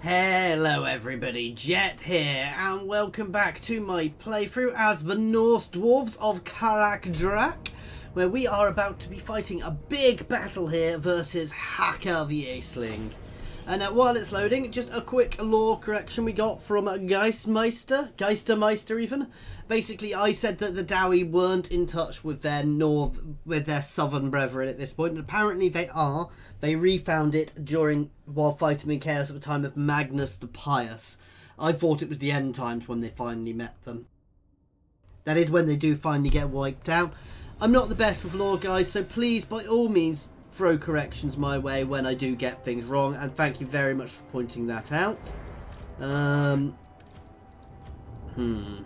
Hello everybody, Jet here, and welcome back to my playthrough as the Norse Dwarfs of Kraka Drak, where we are about to be fighting a big battle here versus Haka the Aisling. And while it's loading, just a quick lore correction we got from Geistermeister even. Basically, I said that the Dowie weren't in touch with their southern brethren at this point, and apparently they are. They refound it while fighting in Chaos at the time of Magnus the Pious. I thought it was the end times when they finally met them. That is when they do finally get wiped out. I'm not the best with lore, guys, so please, by all means, throw corrections my way when I do get things wrong, and thank you very much for pointing that out. I'm going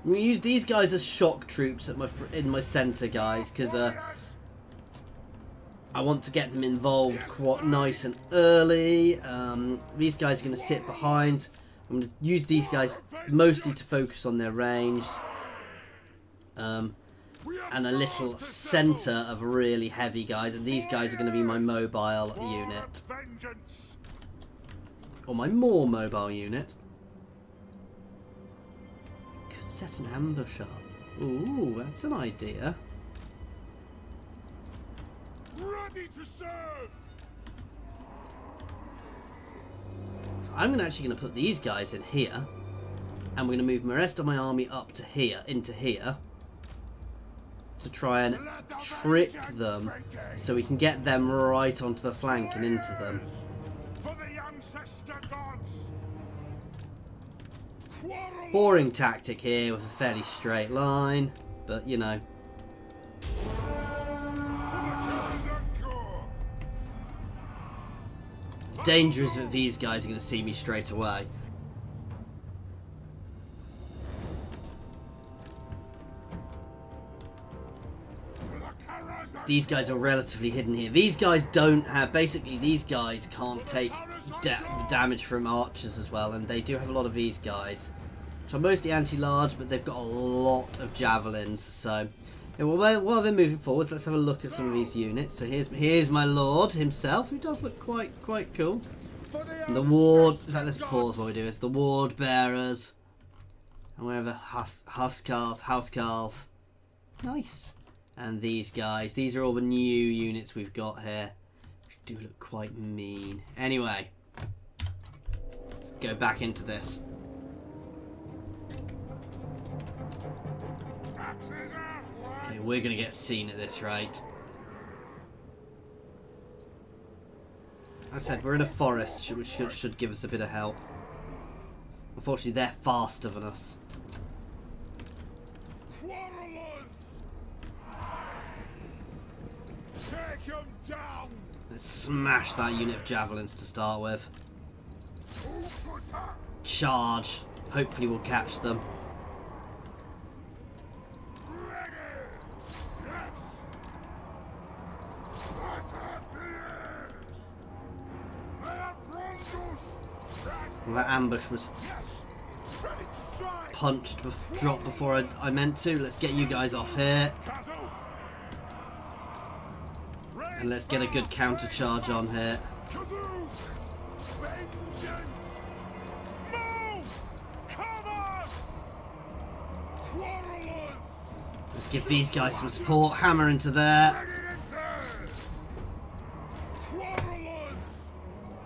to use these guys as shock troops in my centre, guys, because I want to get them involved quite nice and early. These guys are going to sit behind. I'm going to use these guys mostly to focus on their range. And a little centre of really heavy guys. And these guys are going to be my mobile unit. Or my more mobile unit. Could set an ambush up. Ooh, that's an idea. Ready to serve. So I'm actually going to put these guys in here, and we're going to move the rest of my army up to here, into here, to try and trick them, so we can get them right onto the flank and into them. For the ancestor gods. Boring tactic here with a fairly straight line, but you know. Danger is that these guys are going to see me straight away. These guys are relatively hidden here. These guys don't have... Basically, these guys can't take damage from archers as well. And they do have a lot of these guys, which are mostly anti-large, but they've got a lot of javelins. So, yeah, well, while they're moving forwards, let's have a look at some of these units. So here's my lord himself, who does look quite cool. And the ward... In fact, let's pause while we do this. The ward bearers. And we have the housecarls. Nice. And these guys. These are all the new units we've got here, which do look quite mean. Anyway, let's go back into this. Okay, we're going to get seen at this rate. As I said, we're in a forest, which should give us a bit of help. Unfortunately, they're faster than us. Let's smash that unit of javelins to start with. Charge. Hopefully we'll catch them. Well, that ambush was dropped before I meant to. Let's get you guys off here. And let's get a good counter charge on here. Let's give these guys some support. Hammer into there.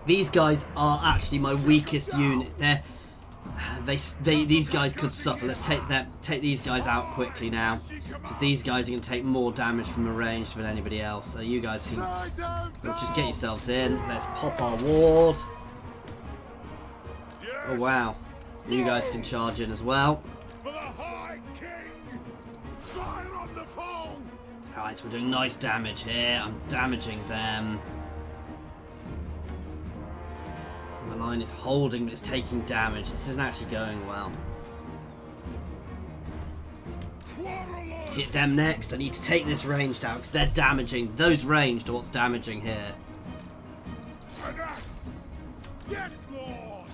These guys are actually my weakest unit. These guys could suffer. Let's take these guys out quickly now, because these guys are going to take more damage from the range than anybody else. So you guys can just get yourselves in. Let's pop our ward. Oh wow, you guys can charge in as well. Alright, we're doing nice damage here. I'm damaging them. My line is holding, but it's taking damage. This isn't actually going well. Hit them next. I need to take this ranged out, because they're damaging. Those ranged are what's damaging here. Yes, Lord.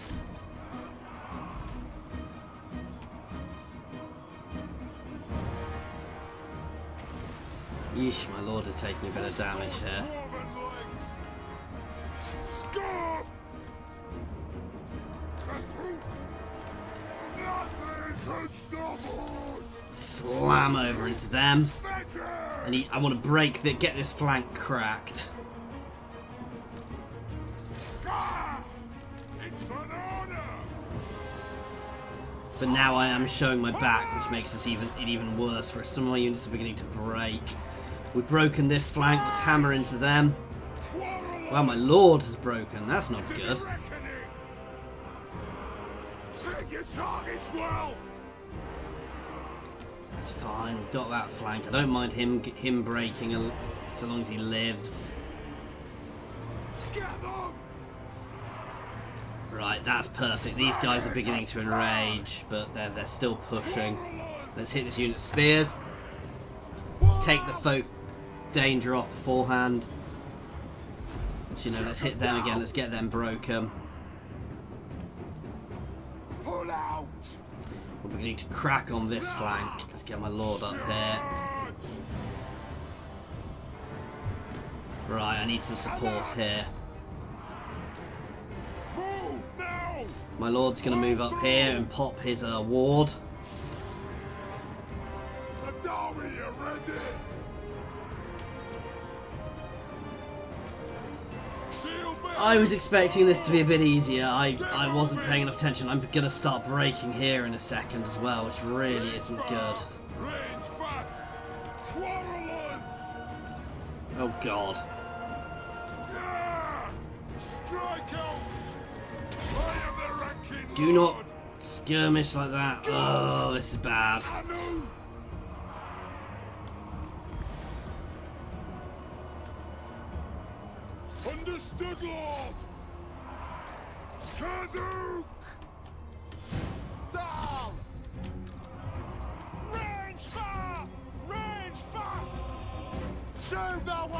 Yeesh, my lord is taking a bit of damage here. Slam over into them. I want to get this flank cracked. But now I am showing my back, which makes it even worse. For some of my units are beginning to break. We've broken this flank. Let's hammer into them. Wow, my lord has broken. That's not good. It's fine. We've got that flank. I don't mind him breaking so long as he lives. Right, that's perfect. These guys are beginning to enrage, but they're still pushing. Let's hit this unit's spears. Take the folk danger off beforehand. So, you know, let's hit them again. Let's get them broken. We're beginning to crack on this flank. Let's get my lord up there. Right, I need some support here. My lord's going to move up here and pop his ward. I was expecting this to be a bit easier. I wasn't paying enough attention. I'm going to start breaking here in a second as well, which really isn't good. Oh god. Do not skirmish like that. Oh, this is bad. Understood, Lord. Kaduk. Down. Range fire. Range fire.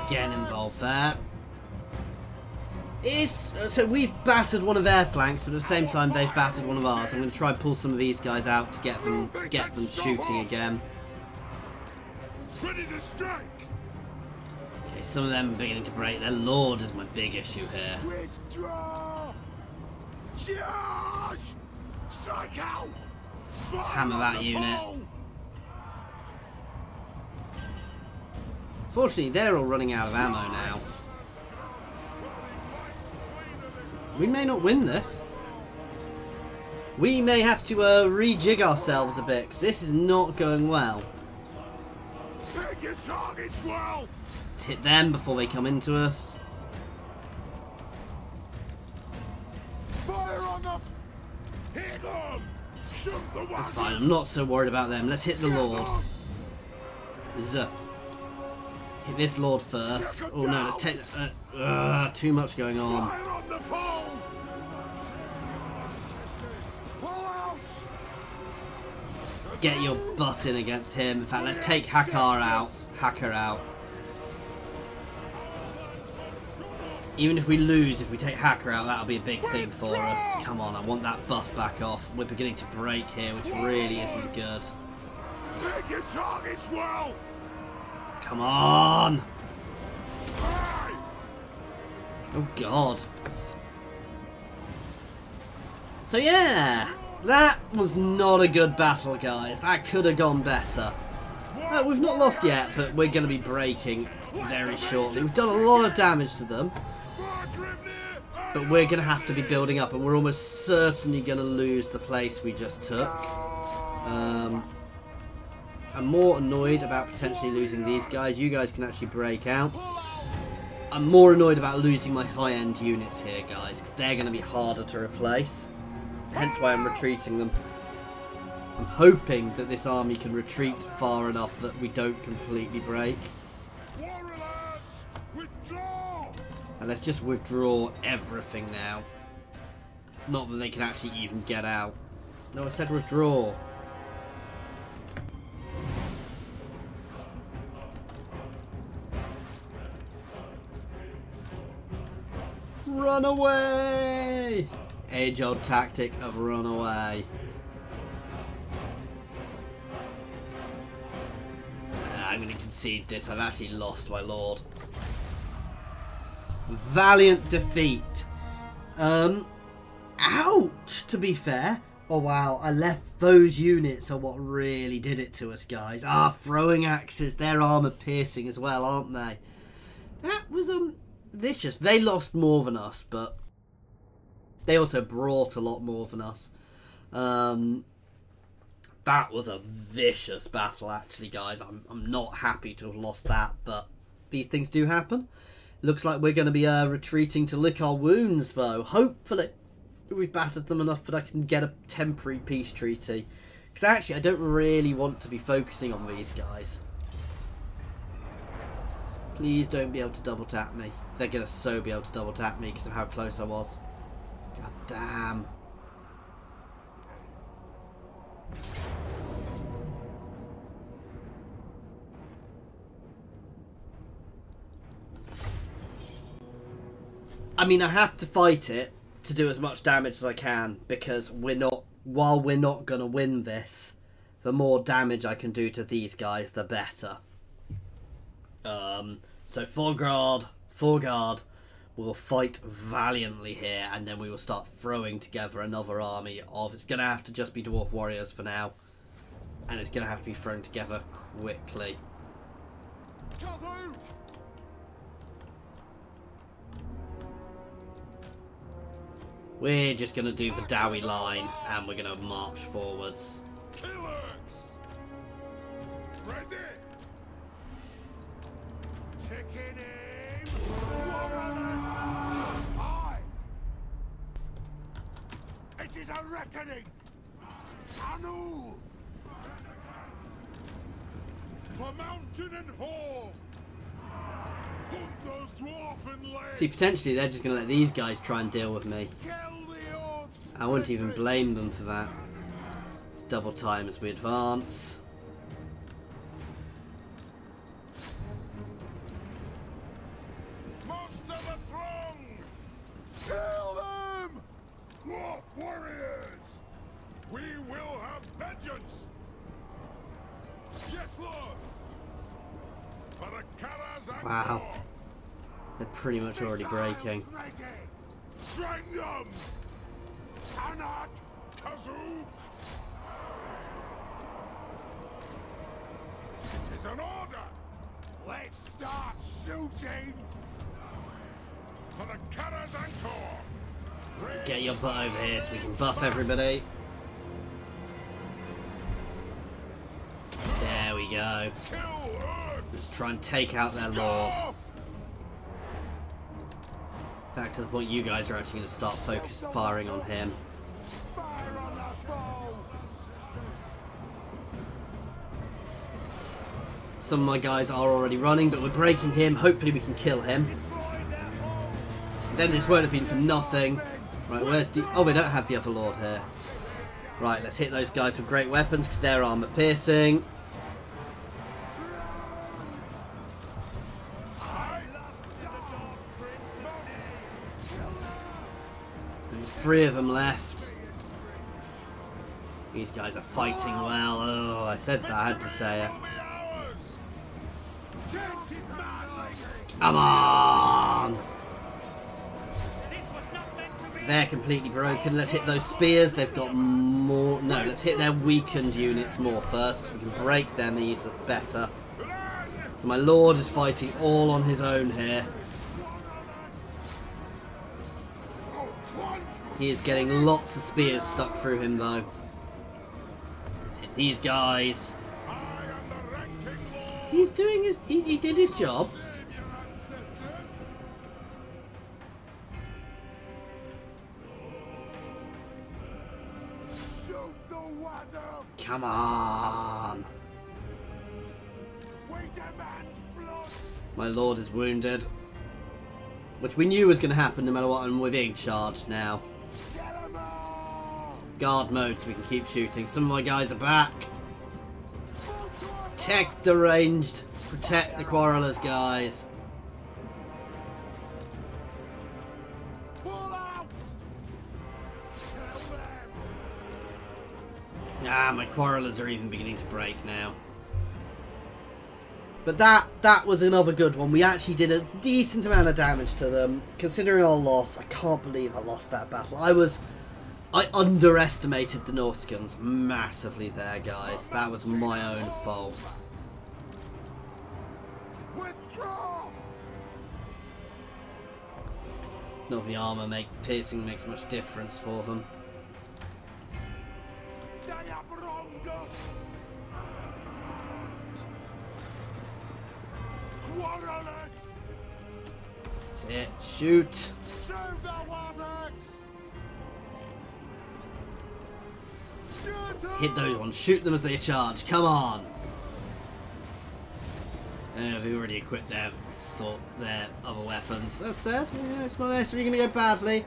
Getting involved there. So we've battered one of their flanks, but at the same time they've battered one of ours. I'm going to try and pull some of these guys out to get them shooting again. Ready to strike. Okay, some of them are beginning to break. Their lord is my big issue here. Withdraw. Charge. Strike out. Let's hammer that unit. Fortunately, they're all running out of ammo now. We may not win this. We may have to rejig ourselves a bit, because this is not going well. Pick your targets well. Let's hit them before they come into us. Fire on them. Hit them. Shoot the ones. That's fine, I'm not so worried about them. Let's hit the lord. Hit this lord first. Oh no, let's take... too much going on. Fire on the foe. Get your butt in against him. In fact, let's take Hacker out. Even if we lose, if we take Hacker out, that'll be a big thing for us. Come on, I want that buff back off. We're beginning to break here, which really isn't good. Pick your targets well. Come on! Oh god. So yeah, that was not a good battle, guys. That could have gone better. We've not lost yet, but we're going to be breaking very shortly. We've done a lot of damage to them, but we're going to have to be building up, and we're almost certainly going to lose the place we just took. I'm more annoyed about potentially losing these guys. You guys can actually break out. I'm more annoyed about losing my high-end units here, guys, because they're going to be harder to replace. Hence why I'm retreating them. I'm hoping that this army can retreat far enough that we don't completely break. And let's just withdraw everything now. Not that they can actually even get out. No, I said withdraw. Run away! Age-old tactic of run away. I'm going to concede this. I've actually lost my lord. Valiant defeat. Ouch, to be fair. Oh wow, I left those units are what really did it to us, guys. Ah, throwing axes, they're armor piercing as well, aren't they? That was vicious. They lost more than us, but they also brought a lot more than us. That was a vicious battle, actually, guys. I'm not happy to have lost that, but these things do happen. Looks like we're going to be retreating to lick our wounds, though. Hopefully, we've battered them enough that I can get a temporary peace treaty. Because actually, I don't really want to be focusing on these guys. Please don't be able to double tap me. They're going to so be able to double tap me because of how close I was. God damn. I mean, I have to fight it to do as much damage as I can, because while we're not going to win this, the more damage I can do to these guys, the better. So Forgard will fight valiantly here, and then we will start throwing together another army of, it's going to have to just be Dwarf Warriors for now, and it's going to have to be thrown together quickly. We're just going to do the Dowie line, and we're going to march forwards. Ready? Chicken in. Aye. It is a reckoning. Anu. For mountain and hall. Put those dwarfen legs. See, potentially they're just going to let these guys try and deal with me. I wouldn't even blame them for that. It's double time as we advance. Most of the throng! Kill them! Dwarf warriors! We will have vengeance! Yes, Lord! For the Cataph and Wow. They're pretty much already breaking. String them! Cannot! Kazoo! It is an order! Let's start shooting! For the Cataph and Core! Get your butt over here so we can buff everybody. There we go. Let's try and take out their lord. Back to the point you guys are actually going to start firing on him. Some of my guys are already running, but we're breaking him. Hopefully we can kill him. Then this won't have been for nothing. Right, where's the... Oh, we don't have the other lord here. Right, let's hit those guys with great weapons because they're armor piercing. Three of them left. These guys are fighting well. Oh, I said that. I had to say it. Come on! They're completely broken. Let's hit those spears. They've got more... No, let's hit their weakened units more first, because we can break them better. So my lord is fighting all on his own here. He is getting lots of spears stuck through him, though. Let's hit these guys. He's doing his... He did his job. Come on. My lord is wounded. Which we knew was going to happen no matter what, and we're being charged now. Guard mode so we can keep shooting. Some of my guys are back. Protect the ranged. Protect the quarrelers, guys. Ah, my quarrelers are even beginning to break now. But that was another good one. We actually did a decent amount of damage to them. Considering our loss, I can't believe I lost that battle. I underestimated the Norskans massively there, guys. That was my own fault. Withdraw! Not if the armour piercing makes much difference for them. They have wronged us! Quarrelers! That's it. Shoot! Shoot the Warthogs! Hit those ones. Shoot them as they charge. Come on! We've already equipped their other weapons. That's it. Yeah, it's not necessarily going to go badly.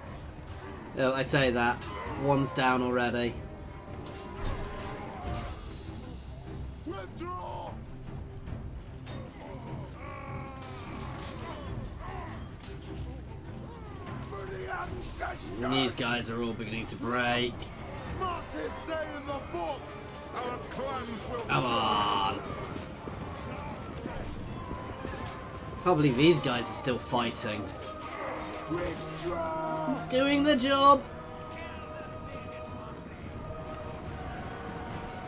Oh, I say that. One's down already. Withdraw! For the ancestors! And these guys are all beginning to break. Mark this day in the book! Our clans will Come on! Can't believe these guys are still fighting. withdraw! Doing the job!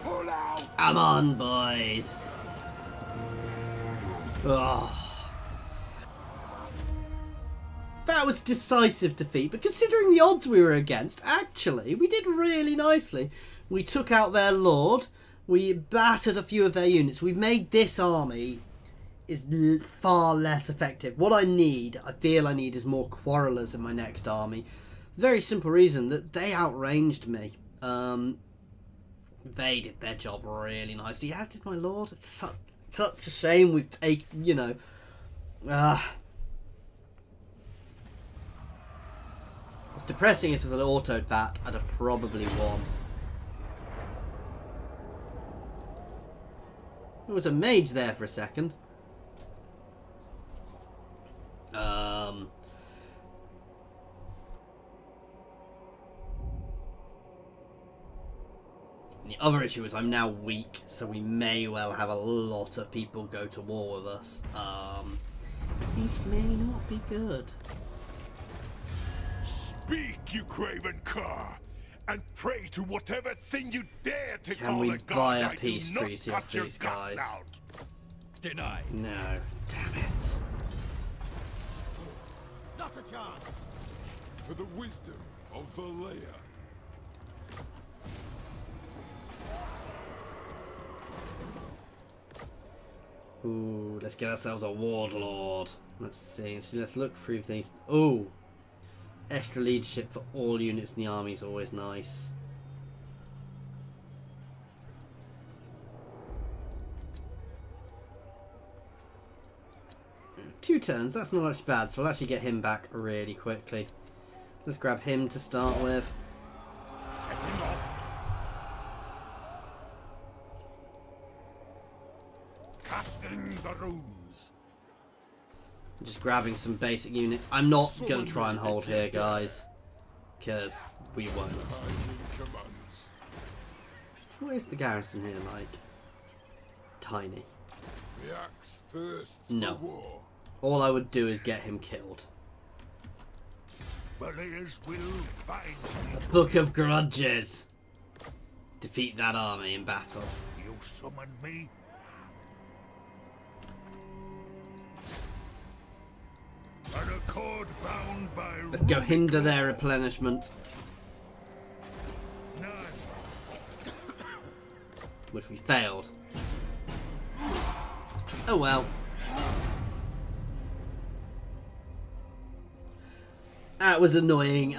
Pull out! Come on, boys! Oh. That was decisive defeat, but considering the odds we were against, actually, we did really nicely. We took out their lord, we battered a few of their units, we made this army is far less effective. What I feel I need is more quarrelers in my next army. Very simple reason that they outranged me. They did their job really nicely, as did my lord. It's such a shame we've taken, you know. It's depressing if it's an auto that I'd have probably won. There was a mage there for a second. The other issue is I'm now weak, so we may well have a lot of people go to war with us. This may not be good. Speak, you craven cur, and pray to whatever thing you dare to Can call we a god. buy a I do peace not treaty cut off your these guts guys? out. Deny. No. Damn it. Not a chance. For the wisdom of Valea. Ooh, let's get ourselves a warlord. Let's see. So let's look through these. Ooh. Extra leadership for all units in the army is always nice. Two turns, that's not much bad, so we'll actually get him back really quickly. Let's grab him to start with. Set him off. Casting the runes. I'm just grabbing some basic units. I'm not going to try and hold here, guys, because we won't. What is the garrison here like? Tiny. The axe thirsts No. for war. All I would do is get him killed. Valea's will binds me to Book of Grudges. Defeat that army in battle. you. Summon me. An accord bound by Let's go hinder their replenishment, none. which we failed. Oh well. That was annoying.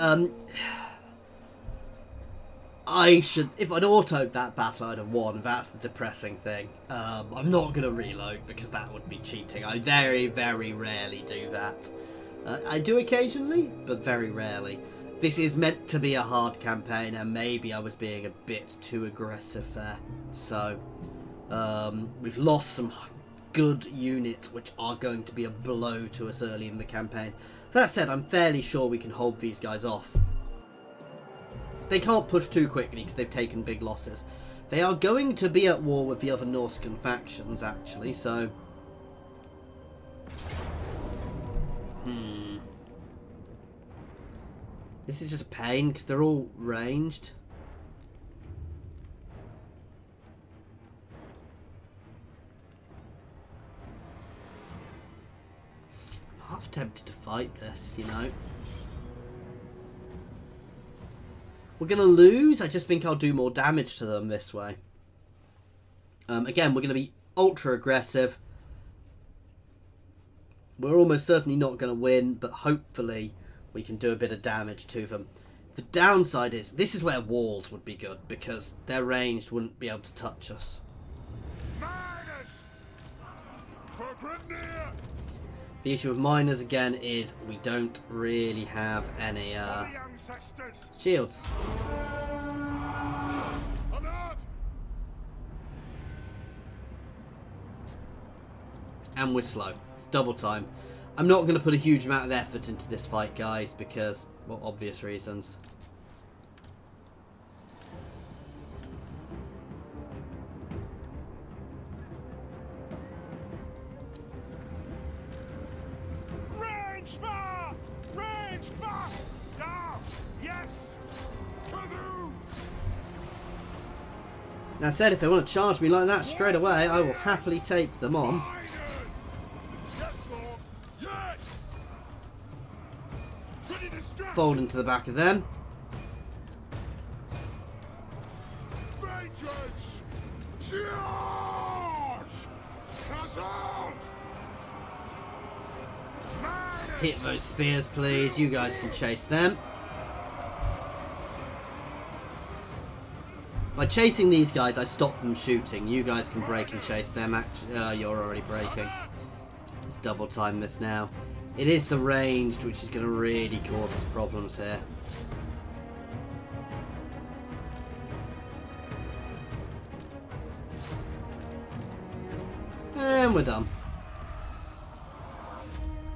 I should, if I'd autoed that battle, I'd have won. That's the depressing thing. I'm not going to reload because that would be cheating. I very, very rarely do that. I do occasionally, but very rarely. This is meant to be a hard campaign, and maybe I was being a bit too aggressive there. So, we've lost some good units, which are going to be a blow to us early in the campaign. That said, I'm fairly sure we can hold these guys off. They can't push too quickly because they've taken big losses. They are going to be at war with the other Norscan factions, actually, so... This is just a pain because they're all ranged. I'm half tempted to fight this, you know. We're going to lose. I just think I'll do more damage to them this way. Again, we're going to be ultra aggressive. We're almost certainly not going to win, but hopefully we can do a bit of damage to them. The downside is, this is where walls would be good, because their ranged wouldn't be able to touch us. The issue with miners, again, is we don't really have any shields. And we're slow. It's double time. I'm not going to put a huge amount of effort into this fight, guys, because, well, obvious reasons. Range fire! Range fire! Down! Yes! Now, I said if they want to charge me like that straight away, I will happily take them on. Fold into the back of them. Hit those spears, please. You guys can chase them. By chasing these guys, I stop them shooting. You guys can break and chase them. Actually, you're already breaking. Let's double time this now. It is the ranged which is going to really cause us problems here. And we're done.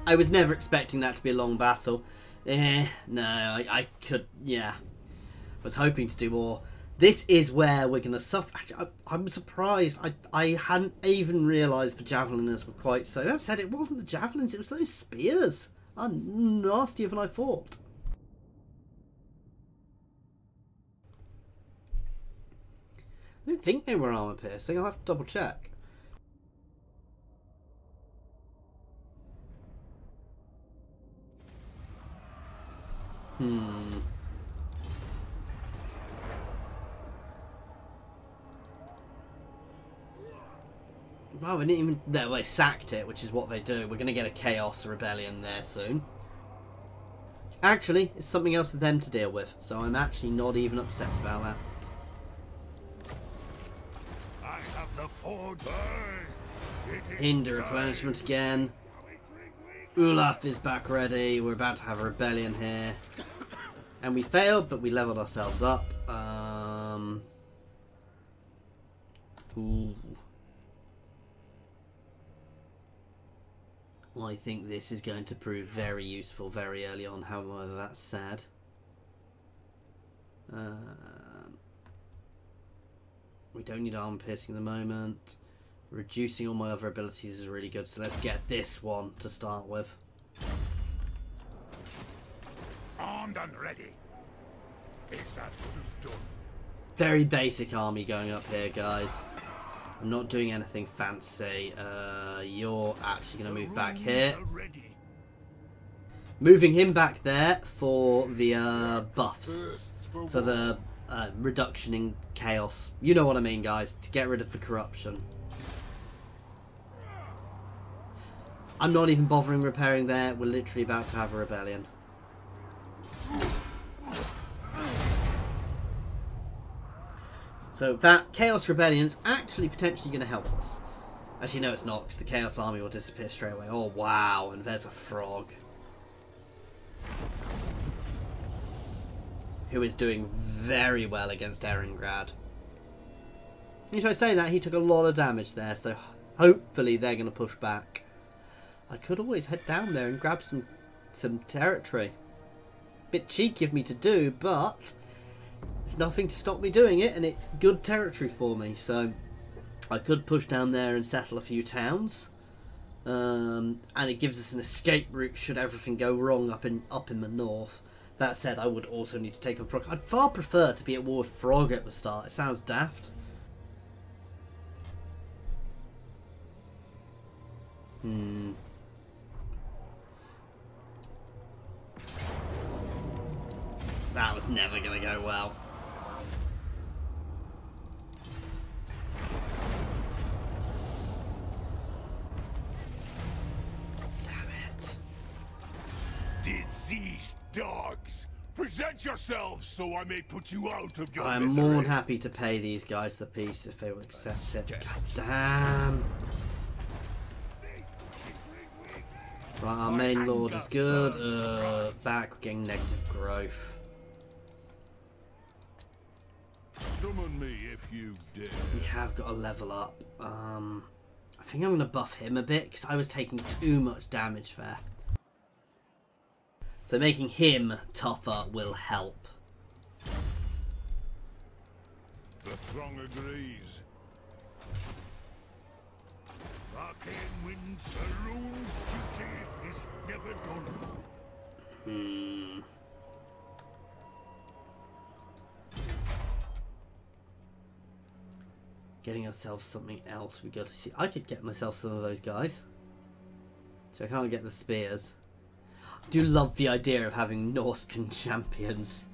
I was never expecting that to be a long battle. No, I could, yeah. I was hoping to do more. This is where we're going to suffer. Actually, I'm surprised. I hadn't even realised the javeliners were quite so... That said, it wasn't the javelins, it was those spears. Are nastier than I thought. I don't think they were armour piercing. I'll have to double check. Well, we didn't even... They sacked it, which is what they do. We're going to get a chaos rebellion there soon. Actually, it's something else for them to deal with, so I'm actually not even upset about that. I have the ford. Hinder replenishment again. Olaf is back ready. We're about to have a rebellion here. And we failed, but we leveled ourselves up. Ooh. I think this is going to prove very useful very early on, however that's sad. We don't need armor piercing at the moment. Reducing all my other abilities is really good, so let's get this one to start with. Armed and ready. It's as good as done. Very basic army going up here, guys. I'm not doing anything fancy. You're actually going to move back here. Moving him back there for the buffs. For the reduction in chaos. You know what I mean, guys. To get rid of the corruption. I'm not even bothering repairing there. We're literally about to have a rebellion. So that Chaos Rebellion is actually potentially going to help us. Actually, no, it's not, because the Chaos Army will disappear straight away. Oh, wow, and there's a frog. Who is doing very well against Erengrad. And if I say that, he took a lot of damage there, so hopefully they're going to push back. I could always head down there and grab some territory. Bit cheeky of me to do, but... It's nothing to stop me doing it, and it's good territory for me, so I could push down there and settle a few towns, and it gives us an escape route should everything go wrong up in the north. That said, I would also need to take on Frog. I'd far prefer to be at war with Frog at the start. It sounds daft. That was never going to go well. Diseased dogs! Present yourselves so I may put you out of your I'm misery. more than happy to pay these guys the piece if they will accept it. God damn. Right, our main lord is good. Back, we're getting negative growth. Summon me if you dare. We have got to level up. I think I'm going to buff him a bit because I was taking too much damage there. So making him tougher will help. The throng agrees. Arcane winds, the rune's duty is never done. Getting ourselves something else. We got to see. I could get myself some of those guys. So I can't get the spears. I do love the idea of having Norscan champions.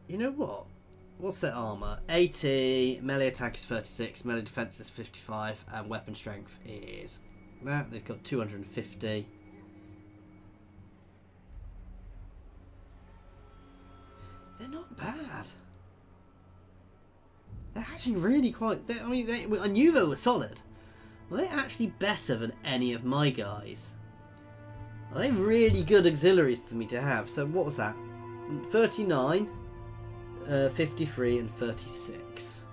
You know what? What's their armor? 80, melee attack is 36, melee defense is 55, and weapon strength is that. They've got 250. They're not bad. They're actually really quite. I mean, I knew they were solid. Are they actually better than any of my guys? Are they really good auxiliaries for me to have? So what was that? 39, 53 and 36.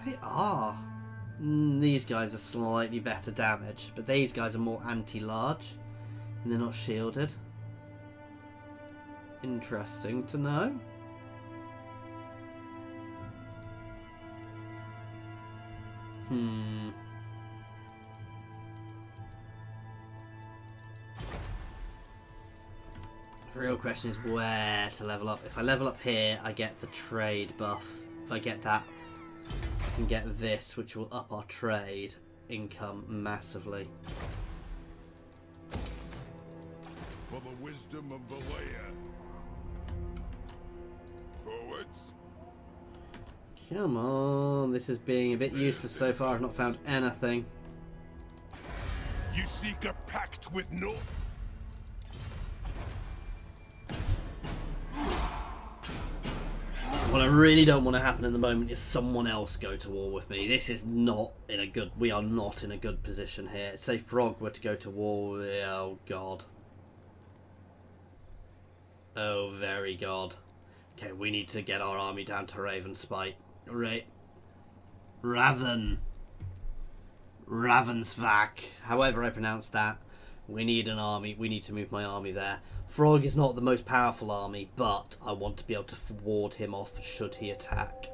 They are. These guys are slightly better damage, but these guys are more anti-large. And they're not shielded. Interesting to know. The real question is where to level up. If I level up here, I get the trade buff. If I get that, I can get this, which will up our trade income massively. For the wisdom of the layer. Forwards. Come on, this is being a bit useless so far. I've not found anything. You seek a pact with no. What I really don't want to happen in the moment is someone else go to war with me. This is not in a good. We are not in a good position here. Say Frog were to go to war. Oh God. Oh very God. Okay, we need to get our army down to Ravenspite. Right. Ravensvac. However I pronounce that. We need an army. We need to move my army there. Frog is not the most powerful army, but I want to be able to ward him off should he attack.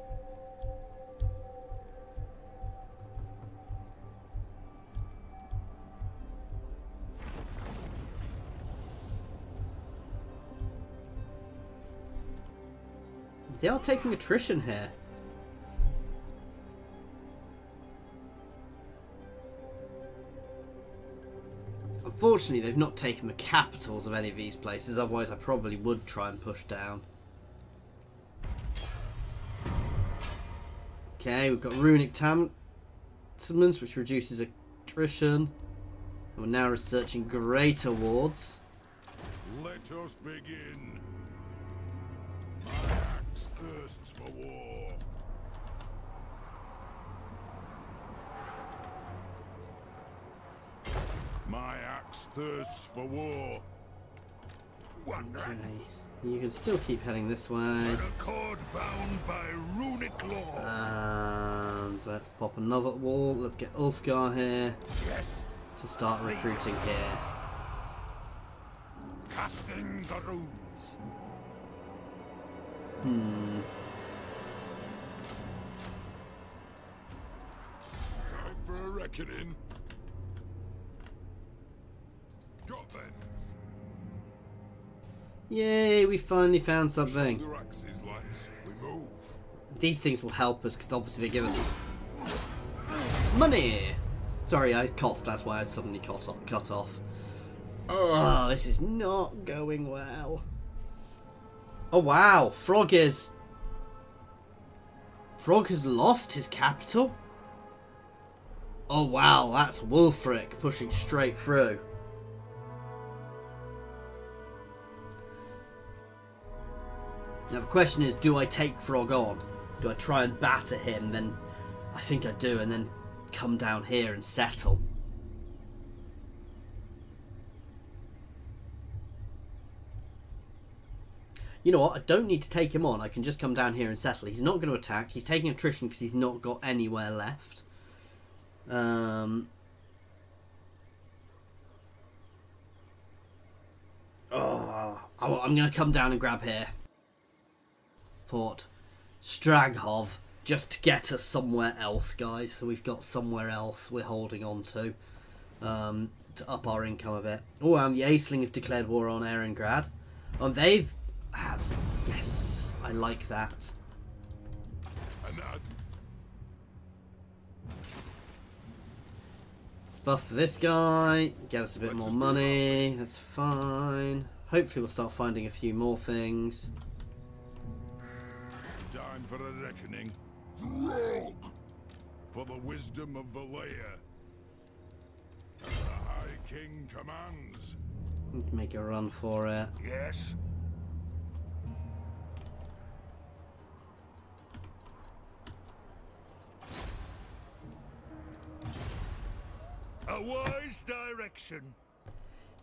They are taking attrition here. Unfortunately, they've not taken the capitals of any of these places, otherwise I probably would try and push down. Okay, we've got runic talismans, which reduces attrition. And we're now researching greater wards. Let us begin. My axe thirsts for war. My axe thirsts for war. Okay, you can still keep heading this way. An accord bound by runic law. And let's pop another wall. Let's get Ulfgar here Yes. to start recruiting here. Casting the runes. reckoning? Got then. Yay, we finally found something. Shoulder axes, lads. We move. These things will help us because obviously they give us money. Sorry, I coughed. That's why I suddenly cut off. Oh, this is not going well. Oh wow, Frog has lost his capital. Oh wow, that's Wulfric pushing straight through. Now the question is, do I take Frog on? Do I try and batter him? Then I think I do, and then come down here and settle. You know what? I don't need to take him on. I can just come down here and settle. He's not going to attack. He's taking attrition because he's not got anywhere left. Oh, I'm going to come down and grab here. Fort Straghov, just to get us somewhere else, guys. So we've got somewhere else we're holding on to up our income a bit. Oh, and the Aisling have declared war on Erengrad. And they've had... Yes, I like that. Buff for this guy, get us a bit more money, that's fine. Hopefully we'll start finding a few more things. Time for a reckoning. For the wisdom of Valea. The High King commands. Make a run for it. Yes. A wise direction.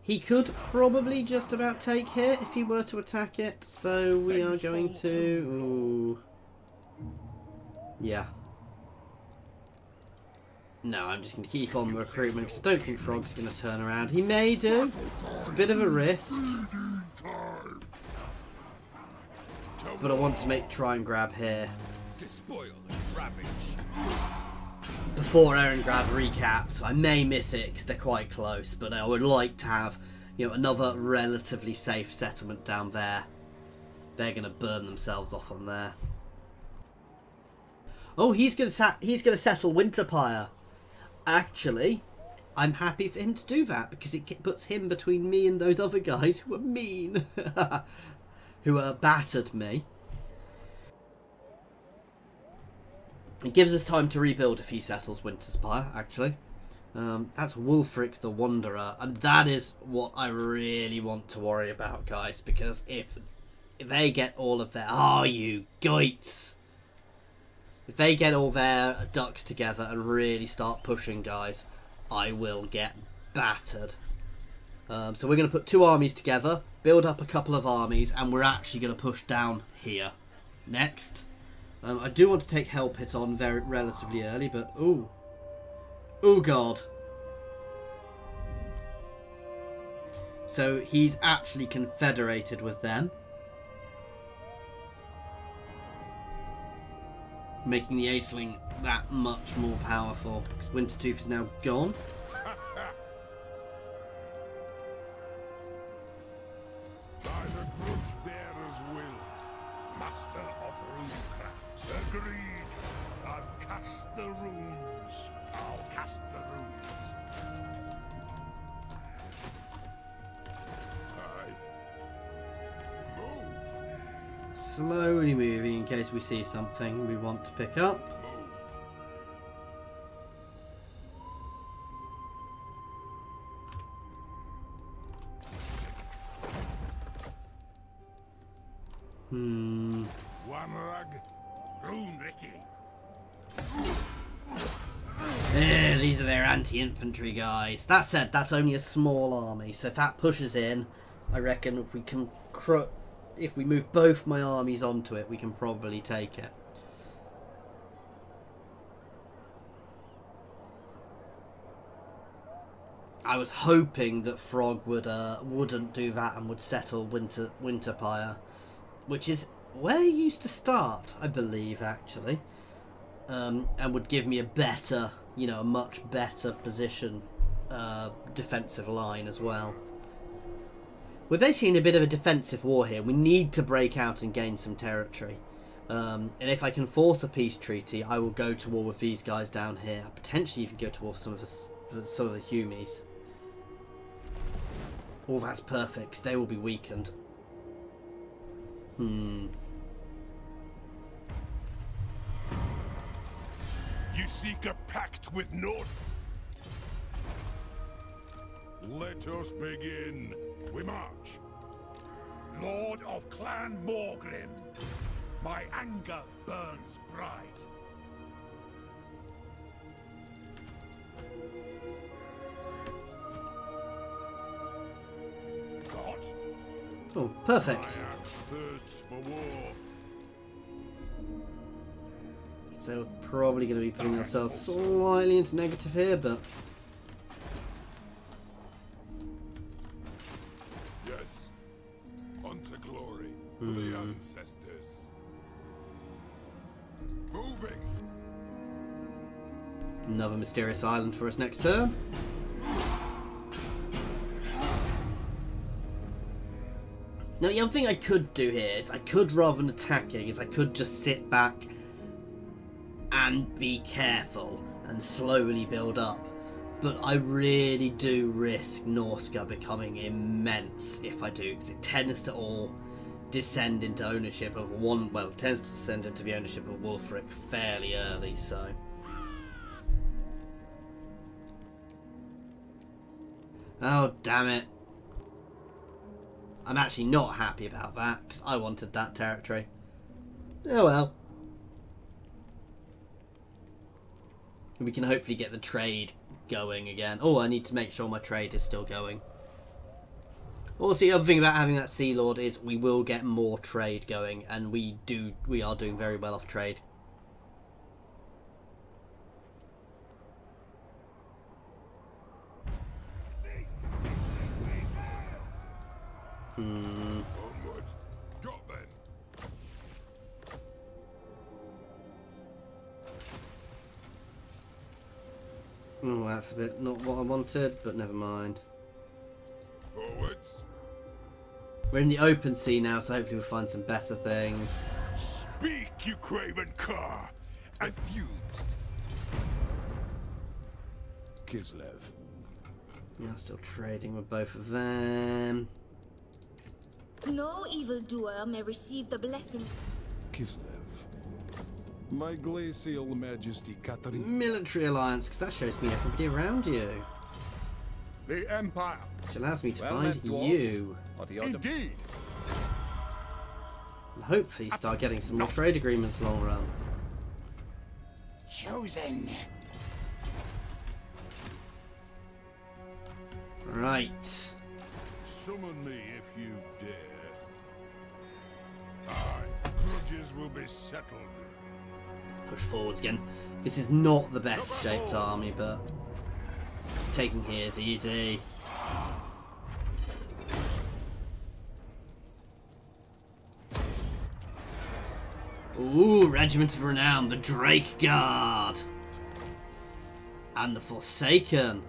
He could probably just about take here if he were to attack it, so we are going to... Ooh. Yeah. No, I'm just going to keep on the recruitment because I don't think Frog's going to turn around. He may do. It's a bit of a risk. But I want to try and grab here. Despoil and ravage. Before Erengrad recaps. I may miss it because they're quite close, but I would like to have, you know, another relatively safe settlement down there. They're going to burn themselves off on there. Oh, he's going to settle Winterpire. Actually, I'm happy for him to do that because it puts him between me and those other guys who are mean, who battered me. It gives us time to rebuild if he settles Winterspire, actually. That's Wulfric the Wanderer, and that is what I really want to worry about, guys, because if they get all of their... Oh, you goits! If they get all their ducks together and really start pushing, guys, I will get battered. So we're going to put two armies together, build up a couple of armies, and we're actually going to push down here. Next. I do want to take Help Hit on relatively early, but... Ooh. Oh, God. So he's actually confederated with them. Making the Aisling that much more powerful. Because Wintertooth is now gone. By the grudge bearer's will, master of runecraft. Agreed. I'll cast the runes. I'll cast the runes. Aye. Move. Slowly moving in case we see something we want to pick up. Wanrag. Rune Ricky. These are their anti-infantry guys. That said, that's only a small army, so if that pushes in, I reckon if we can if we move both my armies onto it, we can probably take it. I was hoping that Frog wouldn't do that and would settle Winterpire, which is where he used to start, I believe, actually, and would give me a better you know, a much better position defensive line as well. We're basically in a bit of a defensive war here. We need to break out and gain some territory. And if I can force a peace treaty, I will go to war with these guys down here. Potentially even go to war with some of the Humies. Oh, that's perfect. They will be weakened. You seek a pact with North? Let us begin. We march. Lord of Clan Morgrim, my anger burns bright. God. Oh, perfect. My axe thirsts for war. So we're probably going to be putting ourselves slightly into negative here, but... Yes. Unto glory for the ancestors. Moving. Another mysterious island for us next turn. Now, the other thing I could do here is I could, rather than attacking, is I could just sit back and be careful and slowly build up. But I really do risk Norska becoming immense if I do, because it tends to all descend into ownership of one, well, it tends to descend into the ownership of Wulfric fairly early, so... Oh, damn it. I'm actually not happy about that, because I wanted that territory. Oh well. We can hopefully get the trade going again. Oh, I need to make sure my trade is still going. Also, the other thing about having that Sea Lord is we will get more trade going, and we are doing very well off trade. Onward. Got then. Oh, that's a bit not what I wanted, but never mind. Forwards. We're in the open sea now, so hopefully we'll find some better things. Speak, you craven cur! I fused. Kislev. Yeah, still trading with both of them. No evildoer may receive the blessing. Kislev. My glacial majesty Katarina. Military alliance, because that shows me everybody around you. The Empire. Which allows me to Well find met, dwarves. you. Indeed. And hopefully start getting some more trade agreements long run. Chosen. Right. Summon me if you dare. Aye, grudges will be settled. Let's push forwards again. This is not the best shaped army, but taking here is easy. Ooh, Regiment of Renown, the Drake Guard. And the Forsaken.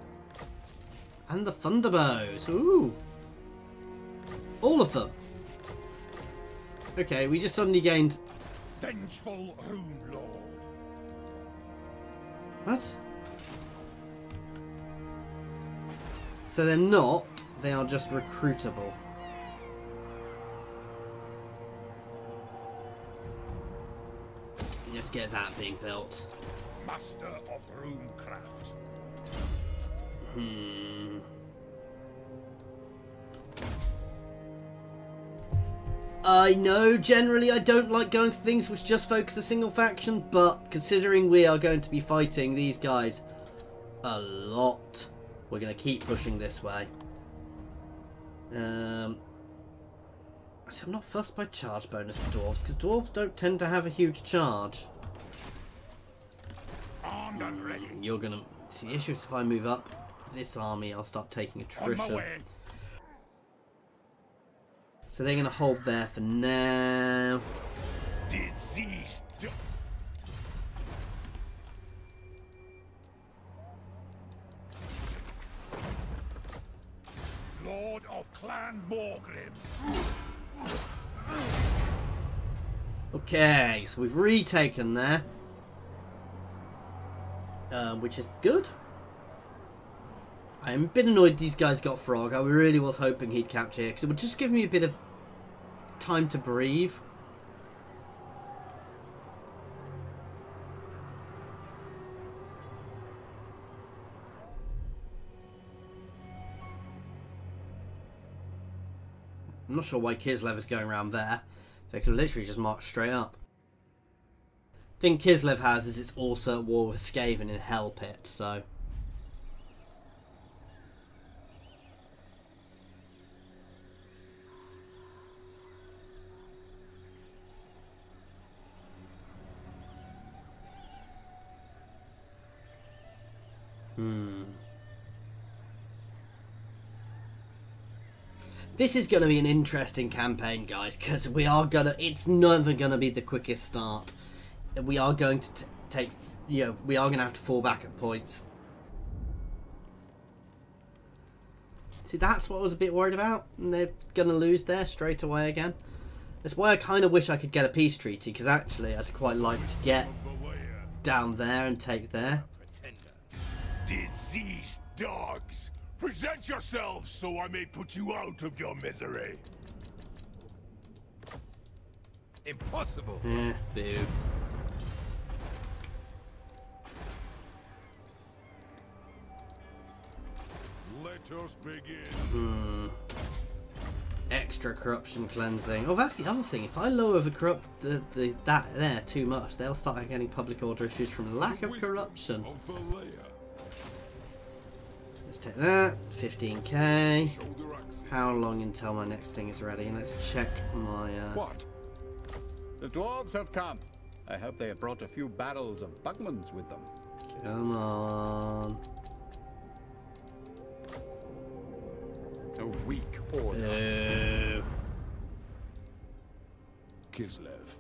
And the Thunderbows. Ooh. All of them. Okay, we just suddenly gained... Vengeful Rune Lord. What? So they're not, they are just recruitable. Let's get that being built. Master of Runecraft. I know generally I don't like going for things which just focus a single faction, but considering we are going to be fighting these guys a lot, we're going to keep pushing this way. I'm not fussed by charge bonus for dwarves, because dwarves don't tend to have a huge charge. Armed and ready. You're going to... See, the issue is if I move up this army, I'll start taking On my attrition. way. So they're going to hold there for now. Diseased. Clan Morgrim. Okay, so we've retaken there. Which is good. I'm a bit annoyed these guys got Frog. I really was hoping he'd capture here, because it would just give me a bit of time to breathe. I'm not sure why Kislev is going around there. They could literally just march straight up. The thing Kislev has is it's also at war with Skaven in Hell Pit, so... This is going to be an interesting campaign, guys, because we are going to... It's never going to be the quickest start. We are going to take... You know, we are going to have to fall back at points. See, that's what I was a bit worried about. And they're going to lose there straight away again. That's why I kind of wish I could get a peace treaty, because actually I'd quite like to get down there and take there. Diseased dogs! Present yourselves so I may put you out of your misery. Impossible. Yeah, boo. Let us begin. Extra corruption cleansing. Oh, that's the other thing. If I lower that there too much, they'll start getting public order issues from lack of corruption. Let's take that. 15k. How long until my next thing is ready? Let's check my... What? The dwarves have come. I hope they have brought a few barrels of Bugmans with them. Come on. A weak order. Kislev.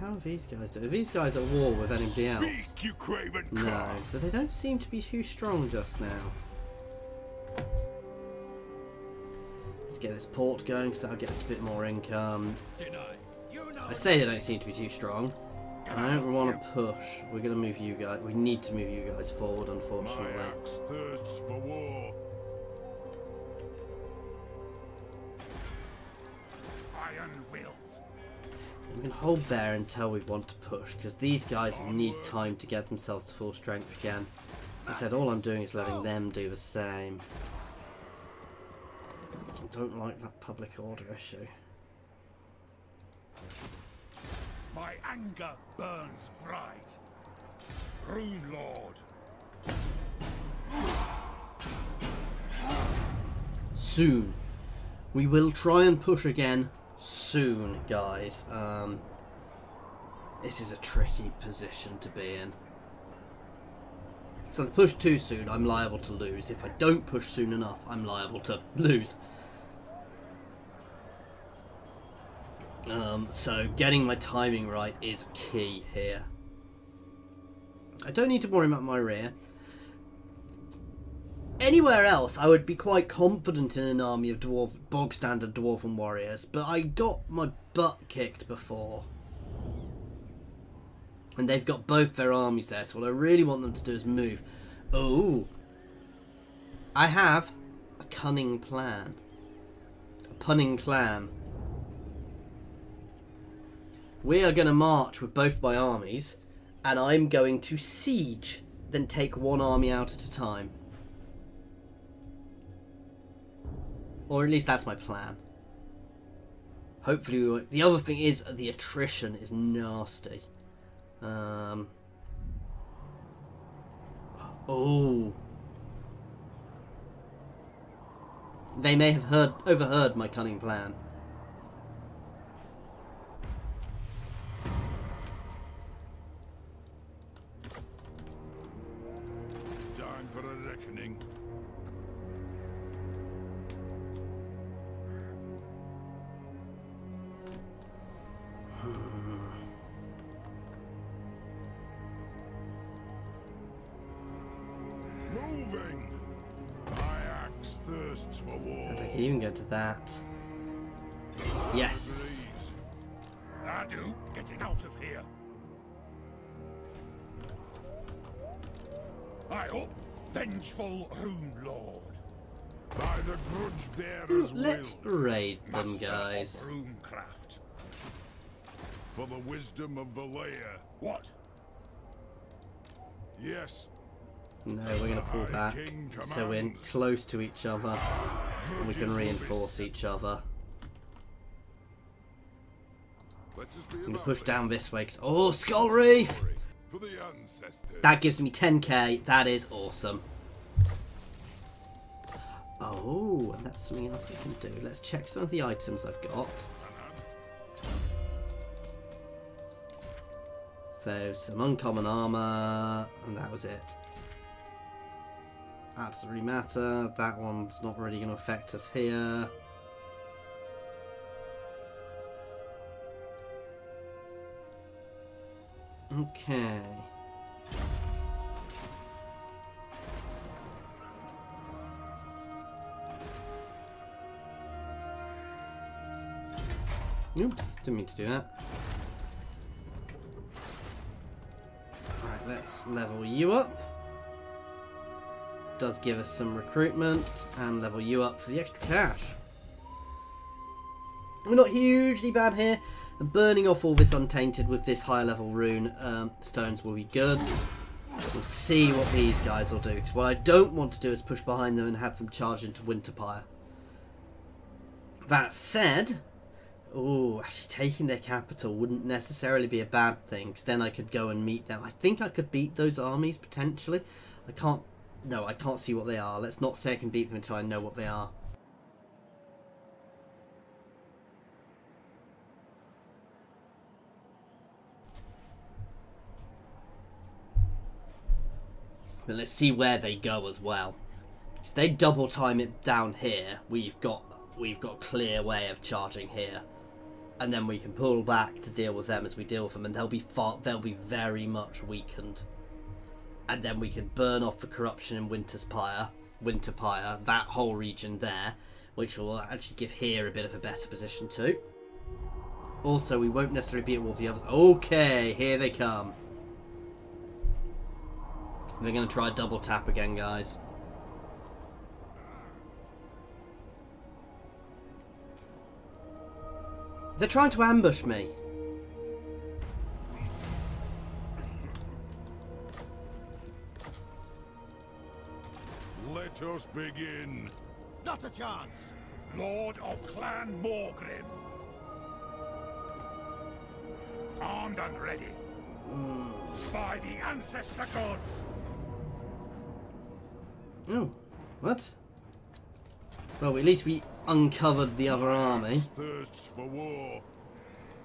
How are these guys doing? Are these guys at war with anybody else? Speak, you craven No, cur. but they don't seem to be too strong just now. Let's get this port going because that'll get us a bit more income. I say they don't seem to be too strong. I don't want to push. We're going to move you guys. We need to move you guys forward, unfortunately. My axe thirsts for war. Iron-willed. We can hold there until we want to push, because these guys need time to get themselves to full strength again. I said all I'm doing is letting them do the same. I don't like that public order issue. My anger burns bright. Rune Lord. Soon. We will try and push again soon, guys. This is a tricky position to be in. So if I push too soon, I'm liable to lose. If I don't push soon enough, I'm liable to lose. So getting my timing right is key here. I don't need to worry about my rear. Anywhere else, I would be quite confident in an army of bog standard dwarven warriors, but I got my butt kicked before. And they've got both their armies there, so what I really want them to do is move. Oh! I have a cunning plan. A punning plan. We are going to march with both my armies, and I'm going to siege, then take one army out at a time. Or at least that's my plan. Hopefully we won't. The other thing is the attrition is nasty. Oh. They may have overheard my cunning plan. Time for a reckoning. moving. My axe thirsts for war. I can even go to that. Yes. Adu, getting out of here. I hope, vengeful Rune Lord. By the grudge bearer's Let's will, raid them, Master guys. of Runecraft. For the wisdom of Valea. What? Yes. No, we're going to pull back, so we're close to each other, and we can reinforce each other. I'm going to push down this way, cause, oh, Skull Reef! For the ancestors. That gives me 10k, that is awesome. Oh, and that's something else I can do. Let's check some of the items I've got. So, some uncommon armour, and that was it. That doesn't really matter. That one's not really going to affect us here. Okay. Oops, didn't mean to do that. Alright, let's level you up. Does give us some recruitment and level you up for the extra cash. We're not hugely bad here, and burning off all this untainted with this higher level rune stones will be good. We'll see what these guys will do, because what I don't want to do is push behind them and have them charge into Winterpire. That said, oh, actually taking their capital wouldn't necessarily be a bad thing, because then I could go and meet them. I think I could beat those armies potentially. I can't. No, I can't see what they are. Let's not say I can beat them until I know what they are. But let's see where they go as well. So they double time it down here. We've got a clear way of charging here, and then we can pull back to deal with them as we deal with them, and they'll be very much weakened. And then we can burn off the corruption in Winterpire, that whole region there, which will actually give here a bit of a better position too. Also, we won't necessarily beat all of the others. Okay, here they come. They're going to try double tap again, guys. They're trying to ambush me. Let us begin. Not a chance. Lord of Clan Morgrim. Armed and ready. By the ancestor gods. Oh, what? Well, at least we uncovered the other army. Thirsts for war.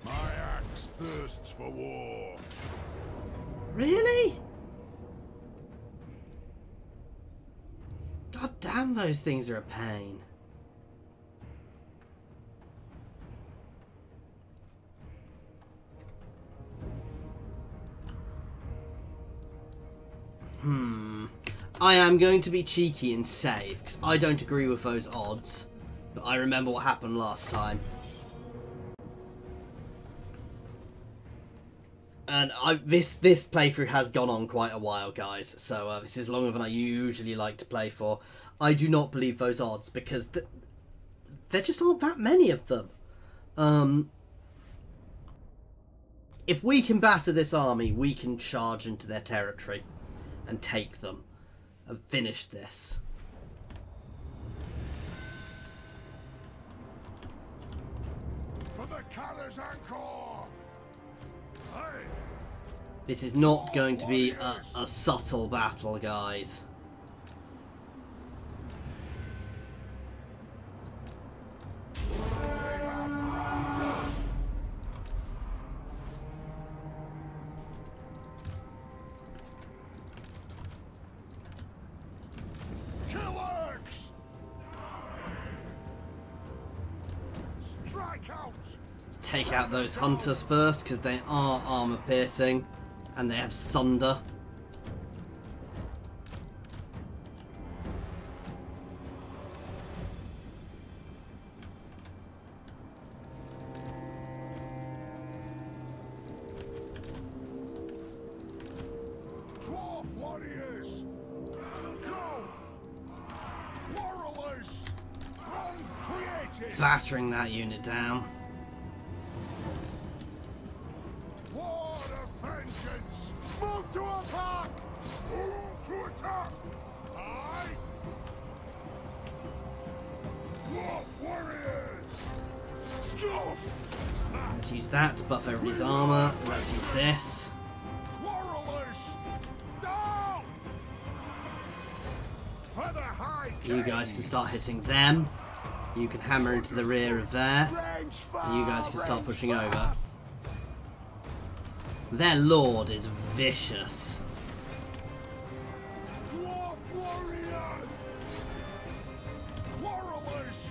My axe thirsts for war. Really? God damn, those things are a pain. I am going to be cheeky and save, because I don't agree with those odds. But I remember what happened last time. And this playthrough has gone on quite a while, guys. So this is longer than I usually like to play for. I do not believe those odds, because there just aren't that many of them. If we can batter this army, we can charge into their territory and take them and finish this. For the Karazancore! Hey! This is not going to be a subtle battle, guys. Take out those hunters first, because they are armor piercing and they have sunder. Battering that unit down. War of vengeance! Move to attack! Move to attack! Aye! Dwarf warriors! Stop! Let's use that to buff everybody's armor. Let's use this. Quarrelers! Down! For the high You guys can start hitting them. You can hammer into the rear of there. And you guys can start pushing over. Their lord is vicious. Dwarf warriors! Quarrelers!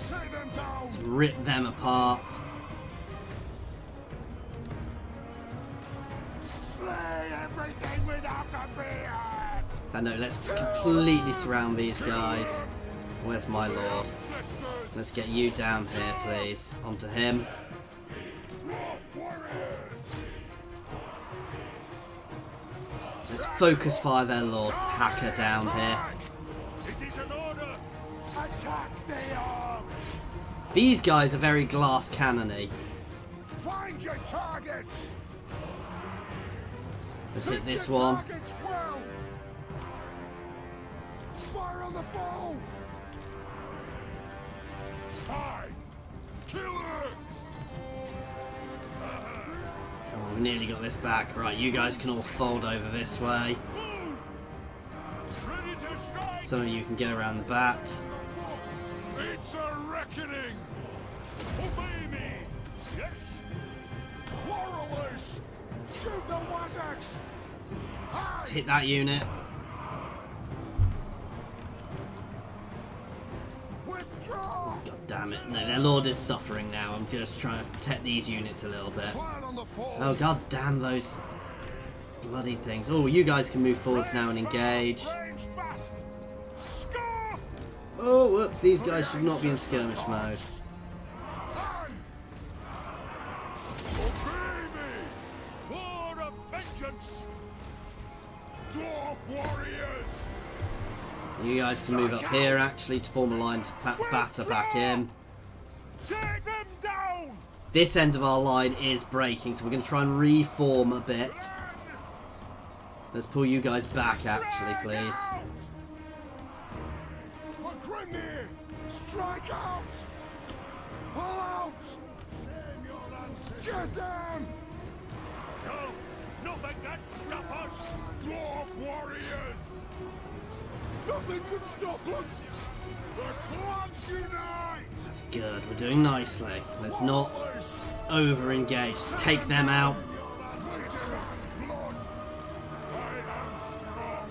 Take them down! Let's rip them apart. Slay everything without a beard! No, let's completely surround these guys. Where's my lord? Let's get you down here, please. Onto him. Let's focus fire their lord. Hacker down here. It is an order! Attack the orcs! These guys are very glass cannony. Find your targets! Let's hit this your one. targets well! Fire on the foe! Fine! Killers! Come on, we nearly got this back. Right, you guys can all fold over this way. Move! Ready to strike! Some of you can get around the back. It's a reckoning! Obey me! Yes! Quarrelers! Shoot the Wazzaks! Let's hit that unit. Withdraw! God damn it. No, their lord is suffering now. I'm just trying to protect these units a little bit. Fire on the foe! Oh god damn those bloody things. Oh, you guys can move forwards now and engage. Range fast! Scarf! Oh, whoops, these guys should not be in skirmish mode. On! Obey me! War of vengeance! Dwarf warriors! You guys can move up here actually to form a line to batter back in. Take them down! This end of our line is breaking, so we're going to try and reform a bit. Let's pull you guys back actually, please. For Grimnir! Strike out! Pull out! Get them! No, nothing can stop us! Dwarf warriors! Nothing can stop us! The clans unite! That's good, we're doing nicely. Let's not over-engage, just take them out. Blood! I am strong!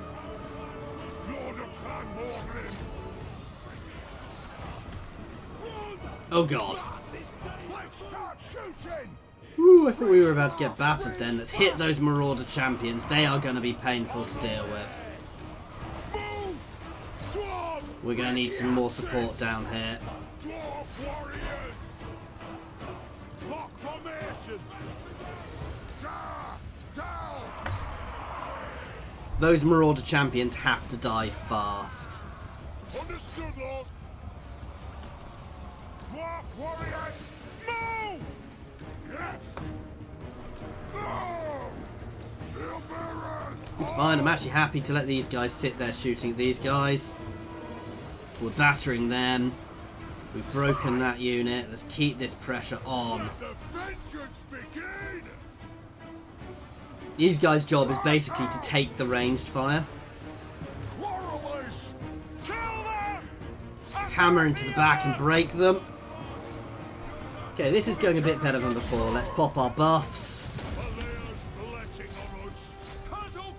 Lord of Clan Morgrim! Oh god. Let's start shooting! Ooh, I thought we were about to get battered then. Let's hit those Marauder champions. They are going to be painful to deal with. Move! Dwarves! We're going to need some more support down here. Dwarf warriors! Lock formation! Down! Those Marauder champions have to die fast. Understood, Lord! Dwarf warriors! Move! Yes! No! Hilberin! It's fine, I'm actually happy to let these guys sit there shooting at these guys. We're battering them. We've broken that unit. Let's keep this pressure on. The vengeance begin! These guys' job is basically to take the ranged fire. Quarrelers! Kill them! Hammer into the back and break them. Okay, this is going a bit better than before. Let's pop our buffs. Valea's blessing on us! Kazuk!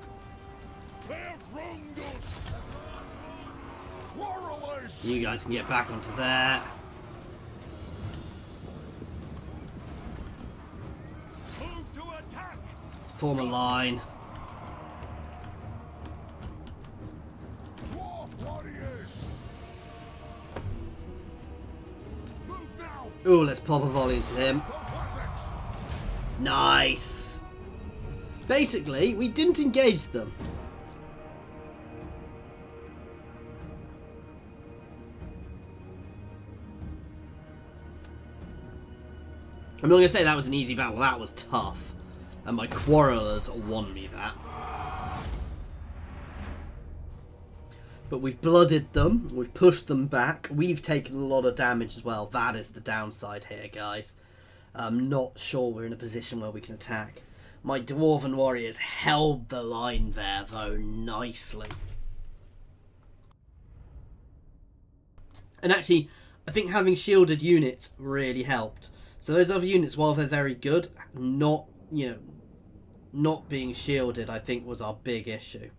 They have wronged us! Quarrelers! You guys can get back onto there. Move to attack! Form a line. Dwarf warriors! Move now! Ooh, let's pop a volley into him. Wazzaks! Nice. Basically, we didn't engage them. I'm not going to say that was an easy battle. That was tough. And my quarrelers won me that. But we've blooded them. We've pushed them back. We've taken a lot of damage as well. That is the downside here, guys. I'm not sure we're in a position where we can attack. My Dwarven warriors held the line there, though, nicely. And actually, I think having shielded units really helped. So those other units, while they're very good, not being shielded, I think, was our big issue.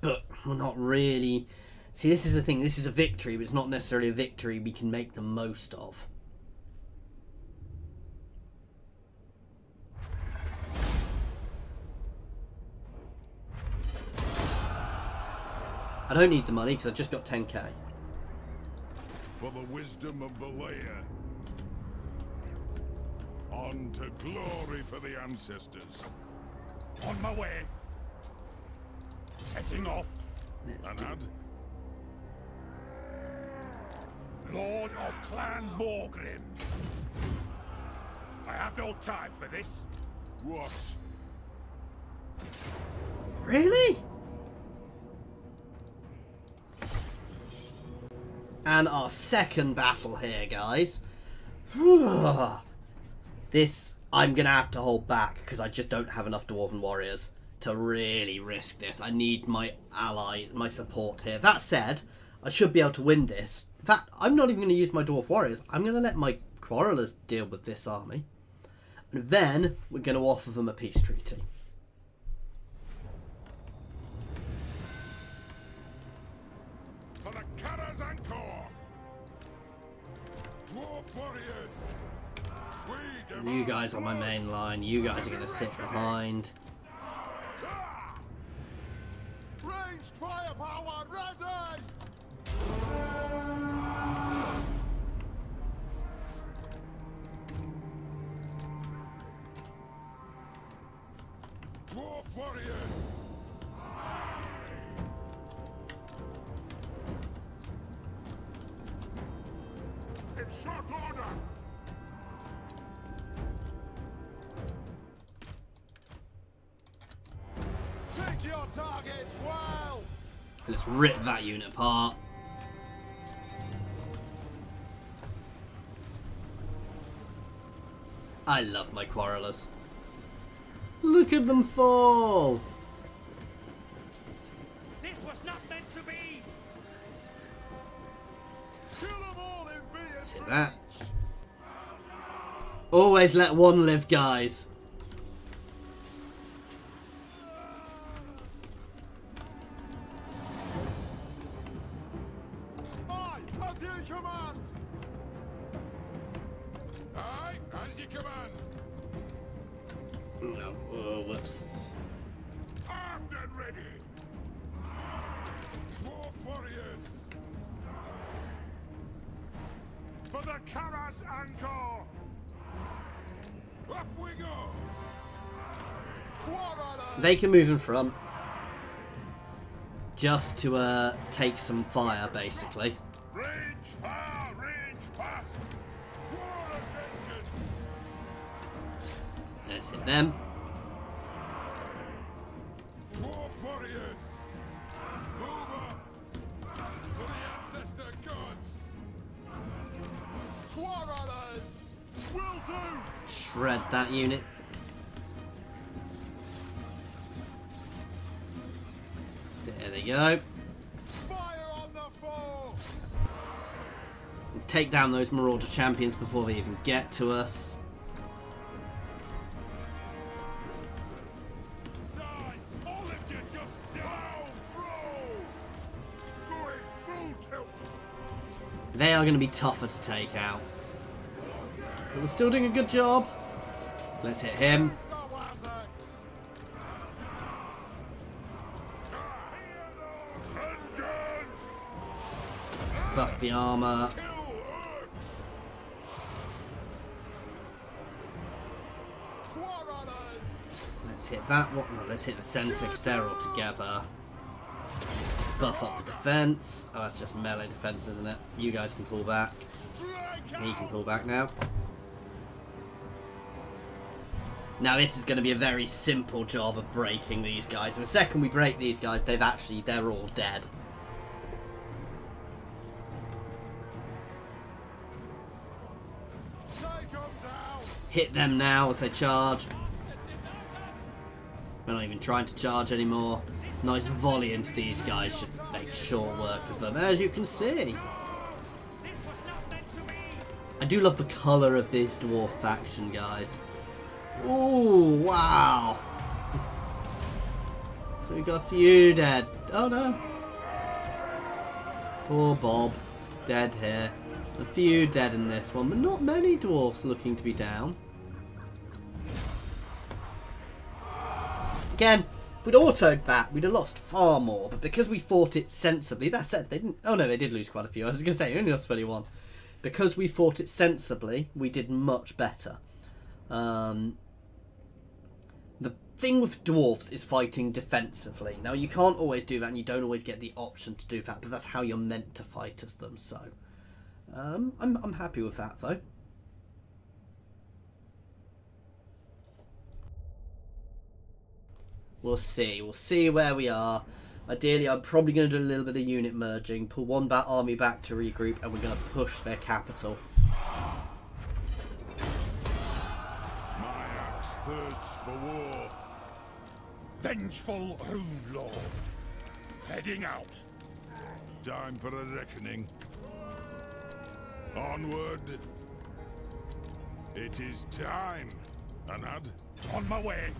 But we're not really... See, this is the thing. This is a victory, but it's not necessarily a victory we can make the most of. I don't need the money because I just got 10k. For the wisdom of the layer. On to glory for the ancestors. On my way. Setting off. Anad. Lord of Clan Morgrim. I have no time for this. What? Really? And our second battle here, guys. This, I'm going to have to hold back because I just don't have enough Dwarven warriors to really risk this. I need my ally, my support here. That said, I should be able to win this. In fact, I'm not even going to use my Dwarf warriors. I'm going to let my quarrelers deal with this army. And then we're going to offer them a peace treaty. For the Cataph Anchor. Dwarf warriors. You guys are my main line. You guys are going to sit behind. Ranged firepower ready! Dwarf warriors. In short order. Pick your targets well! Let's rip that unit apart. I love my quarrelers. Look at them fall! This was not meant to be! Kill them all in Beer's See that? Always let one live, guys. Aye, as you command! Aye, as you command. No, oh, whoops. Armed and ready. Dwarf warriors. For the Cataph Anchor. Off we go. Quarrelers! They can move in front. Just to take some fire, basically. Range fire, range fast. War of vengeance. Let's hit them. Dwarf warriors. Move up. For the ancestor gods. Quarrelers! Will do! Shred that unit. There they go. Fire on the foe! Take down those Marauder champions before they even get to us. Die! All of you just down! Roll! Going full tilt! They are going to be tougher to take out. But we're still doing a good job. Let's hit him. The Wazzocks! Buff the armor. Quarrelers! Let's hit that one. No, let's hit the centre because they're all together. Let's buff up the defence. Oh, that's just melee defence, isn't it? You guys can pull back. He can pull back now. Now this is going to be a very simple job of breaking these guys. And the second we break these guys, they're all dead. Hit them now as they charge. We're not even trying to charge anymore. Nice volley into these guys should make short work of them, as you can see. I do love the colour of this dwarf faction, guys. Ooh, wow. So we got a few dead. Oh no. Poor Bob. Dead here. A few dead in this one, but not many dwarfs looking to be down. Again, if we'd autoed that, we'd have lost far more, but because we fought it sensibly, that said, they didn't... Oh no, they did lose quite a few. I was going to say, they only lost 31. Because we fought it sensibly, we did much better. The thing with dwarfs is fighting defensively. Now, you can't always do that, and you don't always get the option to do that, but that's how you're meant to fight as them, so... I'm happy with that, though. We'll see. We'll see where we are. Ideally, I'm probably going to do a little bit of unit merging, pull one army back to regroup, and we're going to push their capital. My axe thirsts for war. Vengeful Rune Lord. Heading out. Time for a reckoning. Onward. It is time, Anad. On my way.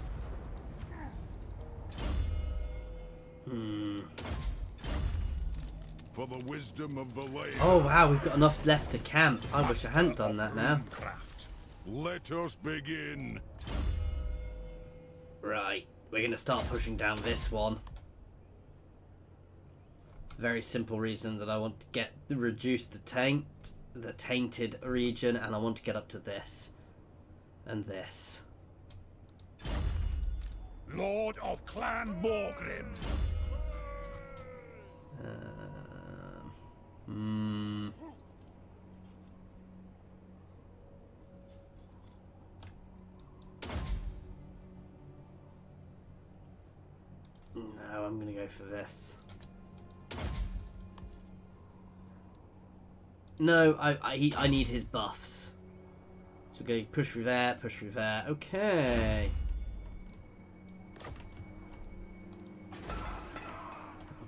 For the wisdom of the land. Oh wow, we've got enough left to camp. I wish I hadn't done that now. Let us begin. Right, we're going to start pushing down this one. Very simple reason that I want to reduce the tainted region, and I want to get up to this and this. Lord of Clan Morgrim. No, I'm gonna go for this. No, I need his buffs. So we're going to push through there, push through there. Okay. I'll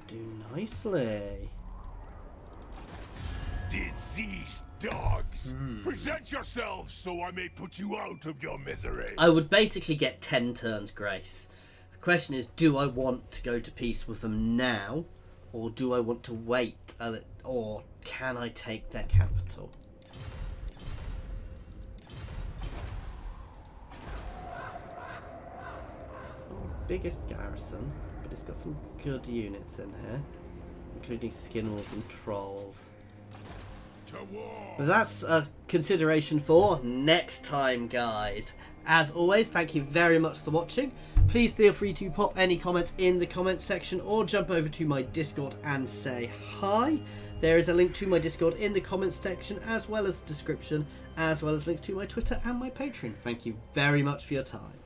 do nicely. Diseased dogs. Present yourselves so I may put you out of your misery. I would basically get 10 turns grace. The question is, do I want to go to peace with them now? Or do I want to wait a little? Or can I take their capital? It's not the biggest garrison, but it's got some good units in here, including skin wolves and trolls. But that's a consideration for next time, guys. As always, thank you very much for watching. Please feel free to pop any comments in the comments section or jump over to my Discord and say hi. There is a link to my Discord in the comments section, as well as the description, as well as links to my Twitter and my Patreon. Thank you very much for your time.